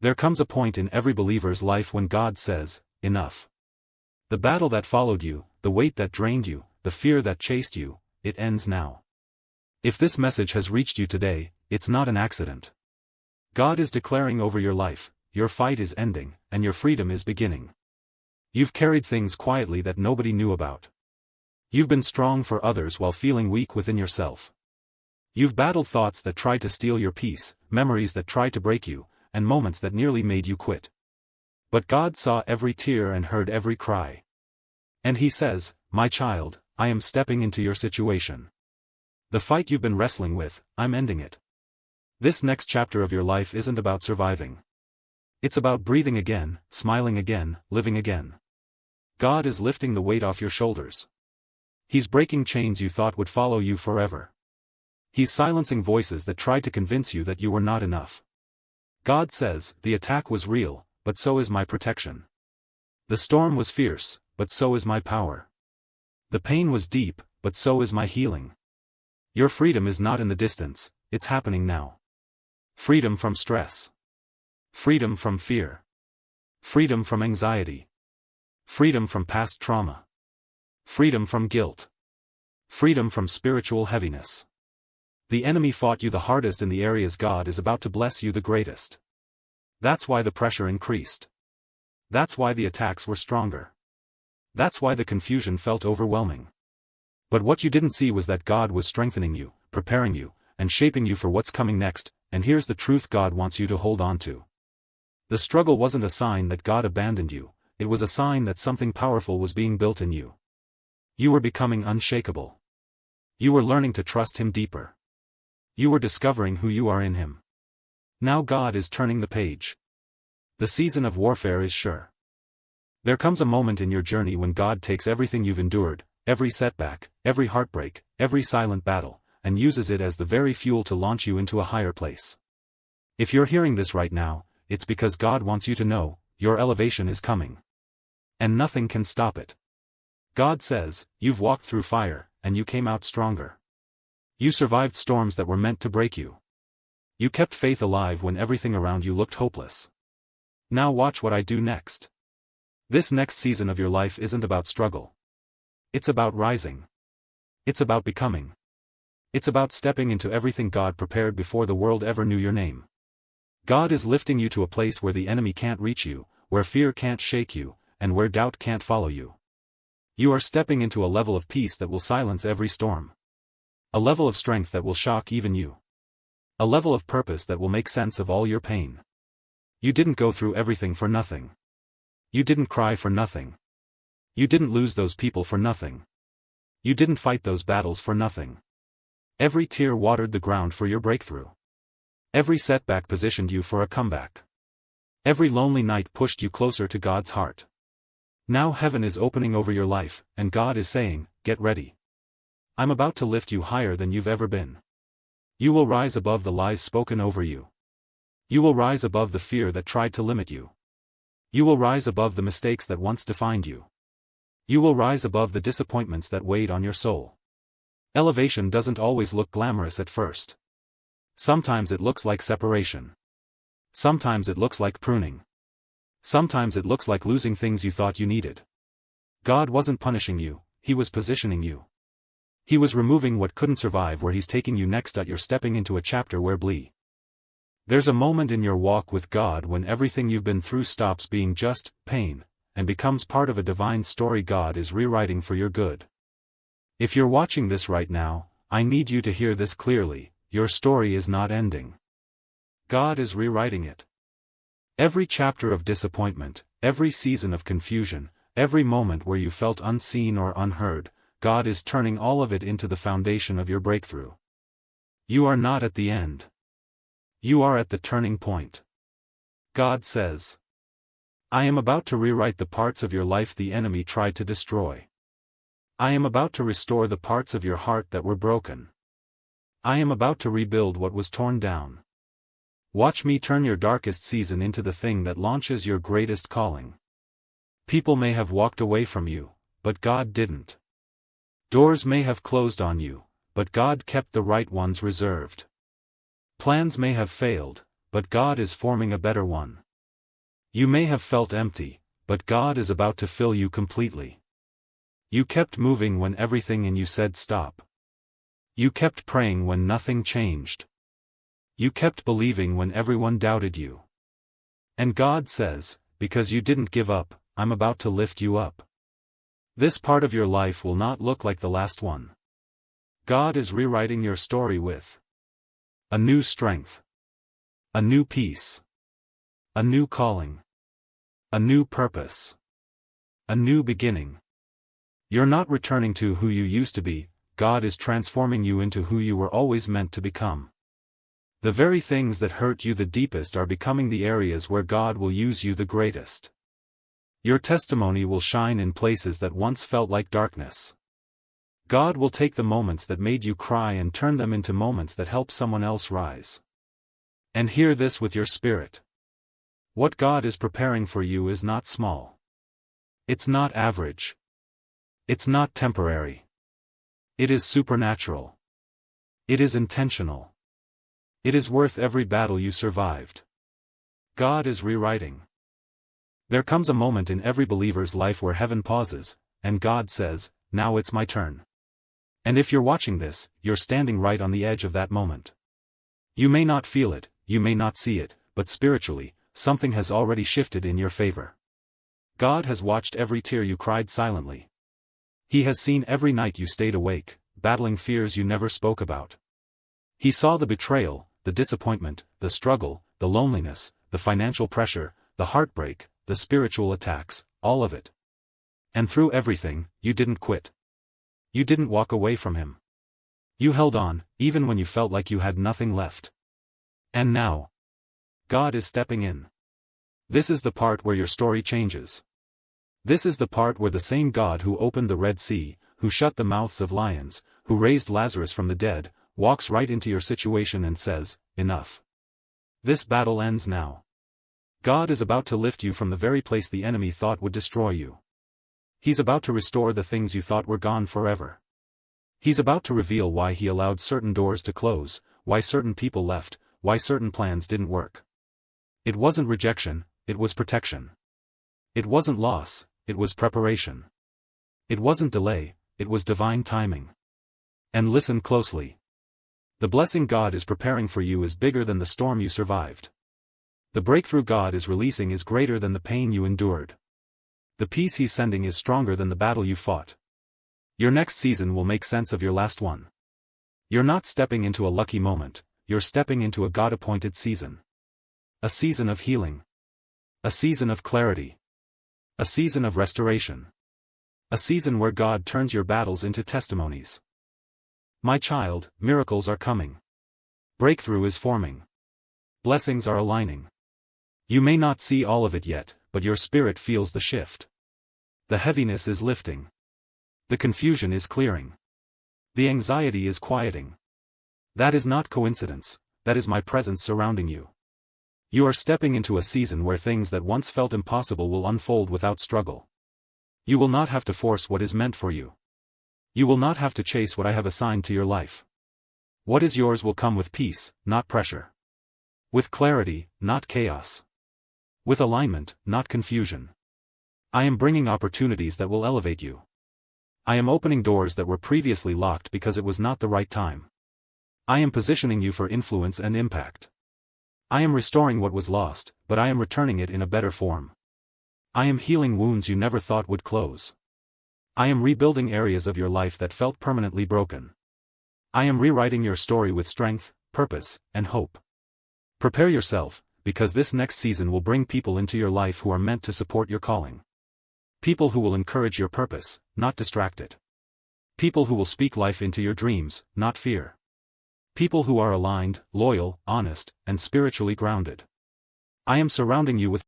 There comes a point in every believer's life when God says, enough. The battle that followed you, the weight that drained you, the fear that chased you, it ends now. If this message has reached you today, it's not an accident. God is declaring over your life, your fight is ending, and your freedom is beginning. You've carried things quietly that nobody knew about. You've been strong for others while feeling weak within yourself. You've battled thoughts that tried to steal your peace, memories that tried to break you, and moments that nearly made you quit. But God saw every tear and heard every cry. And He says, my child, I am stepping into your situation. The fight you've been wrestling with, I'm ending it. This next chapter of your life isn't about surviving. It's about breathing again, smiling again, living again. God is lifting the weight off your shoulders. He's breaking chains you thought would follow you forever. He's silencing voices that tried to convince you that you were not enough. God says, the attack was real, but so is my protection. The storm was fierce, but so is my power. The pain was deep, but so is my healing. Your freedom is not in the distance, it's happening now. Freedom from stress. Freedom from fear. Freedom from anxiety. Freedom from past trauma. Freedom from guilt. Freedom from spiritual heaviness. The enemy fought you the hardest in the areas God is about to bless you the greatest. That's why the pressure increased. That's why the attacks were stronger. That's why the confusion felt overwhelming. But what you didn't see was that God was strengthening you, preparing you, and shaping you for what's coming next, and here's the truth God wants you to hold on to. The struggle wasn't a sign that God abandoned you, it was a sign that something powerful was being built in you. You were becoming unshakable. You were learning to trust Him deeper. You were discovering who you are in Him. Now God is turning the page. The season of warfare is sure. There comes a moment in your journey when God takes everything you've endured, every setback, every heartbreak, every silent battle, and uses it as the very fuel to launch you into a higher place. If you're hearing this right now, it's because God wants you to know, your elevation is coming. And nothing can stop it. God says, you've walked through fire, and you came out stronger. You survived storms that were meant to break you. You kept faith alive when everything around you looked hopeless. Now watch what I do next. This next season of your life isn't about struggle. It's about rising. It's about becoming. It's about stepping into everything God prepared before the world ever knew your name. God is lifting you to a place where the enemy can't reach you, where fear can't shake you, and where doubt can't follow you. You are stepping into a level of peace that will silence every storm. A level of strength that will shock even you. A level of purpose that will make sense of all your pain. You didn't go through everything for nothing. You didn't cry for nothing. You didn't lose those people for nothing. You didn't fight those battles for nothing. Every tear watered the ground for your breakthrough. Every setback positioned you for a comeback. Every lonely night pushed you closer to God's heart. Now heaven is opening over your life, and God is saying, get ready. I'm about to lift you higher than you've ever been. You will rise above the lies spoken over you. You will rise above the fear that tried to limit you. You will rise above the mistakes that once defined you. You will rise above the disappointments that weighed on your soul. Elevation doesn't always look glamorous at first. Sometimes it looks like separation. Sometimes it looks like pruning. Sometimes it looks like losing things you thought you needed. God wasn't punishing you, He was positioning you. He was removing what couldn't survive where He's taking you next. You're stepping into a chapter where there's a moment in your walk with God when everything you've been through stops being just pain, and becomes part of a divine story God is rewriting for your good. If you're watching this right now, I need you to hear this clearly, your story is not ending. God is rewriting it. Every chapter of disappointment, every season of confusion, every moment where you felt unseen or unheard, God is turning all of it into the foundation of your breakthrough. You are not at the end. You are at the turning point. God says, I am about to rewrite the parts of your life the enemy tried to destroy. I am about to restore the parts of your heart that were broken. I am about to rebuild what was torn down. Watch me turn your darkest season into the thing that launches your greatest calling. People may have walked away from you, but God didn't. Doors may have closed on you, but God kept the right ones reserved. Plans may have failed, but God is forming a better one. You may have felt empty, but God is about to fill you completely. You kept moving when everything in you said stop. You kept praying when nothing changed. You kept believing when everyone doubted you. And God says, because you didn't give up, I'm about to lift you up. This part of your life will not look like the last one. God is rewriting your story with a new strength, a new peace, a new calling, a new purpose, a new beginning. You're not returning to who you used to be, God is transforming you into who you were always meant to become. The very things that hurt you the deepest are becoming the areas where God will use you the greatest. Your testimony will shine in places that once felt like darkness. God will take the moments that made you cry and turn them into moments that help someone else rise. And hear this with your spirit. What God is preparing for you is not small. It's not average. It's not temporary. It is supernatural. It is intentional. It is worth every battle you survived. God is rewriting. There comes a moment in every believer's life where heaven pauses, and God says, now it's my turn. And if you're watching this, you're standing right on the edge of that moment. You may not feel it, you may not see it, but spiritually, something has already shifted in your favor. God has watched every tear you cried silently. He has seen every night you stayed awake, battling fears you never spoke about. He saw the betrayal, the disappointment, the struggle, the loneliness, the financial pressure, the heartbreak, the spiritual attacks, all of it. And through everything, you didn't quit. You didn't walk away from him. You held on, even when you felt like you had nothing left. And now, God is stepping in. This is the part where your story changes. This is the part where the same God who opened the Red Sea, who shut the mouths of lions, who raised Lazarus from the dead, walks right into your situation and says, enough. This battle ends now. God is about to lift you from the very place the enemy thought would destroy you. He's about to restore the things you thought were gone forever. He's about to reveal why he allowed certain doors to close, why certain people left, why certain plans didn't work. It wasn't rejection, it was protection. It wasn't loss, it was preparation. It wasn't delay, it was divine timing. And listen closely. The blessing God is preparing for you is bigger than the storm you survived. The breakthrough God is releasing is greater than the pain you endured. The peace he's sending is stronger than the battle you fought. Your next season will make sense of your last one. You're not stepping into a lucky moment, you're stepping into a God-appointed season. A season of healing. A season of clarity. A season of restoration. A season where God turns your battles into testimonies. My child, miracles are coming. Breakthrough is forming. Blessings are aligning. You may not see all of it yet, but your spirit feels the shift. The heaviness is lifting. The confusion is clearing. The anxiety is quieting. That is not coincidence, that is my presence surrounding you. You are stepping into a season where things that once felt impossible will unfold without struggle. You will not have to force what is meant for you. You will not have to chase what I have assigned to your life. What is yours will come with peace, not pressure. With clarity, not chaos. With alignment, not confusion. I am bringing opportunities that will elevate you. I am opening doors that were previously locked because it was not the right time. I am positioning you for influence and impact. I am restoring what was lost, but I am returning it in a better form. I am healing wounds you never thought would close. I am rebuilding areas of your life that felt permanently broken. I am rewriting your story with strength, purpose, and hope. Prepare yourself, because this next season will bring people into your life who are meant to support your calling. People who will encourage your purpose, not distract it. People who will speak life into your dreams, not fear. People who are aligned, loyal, honest, and spiritually grounded. I am surrounding you with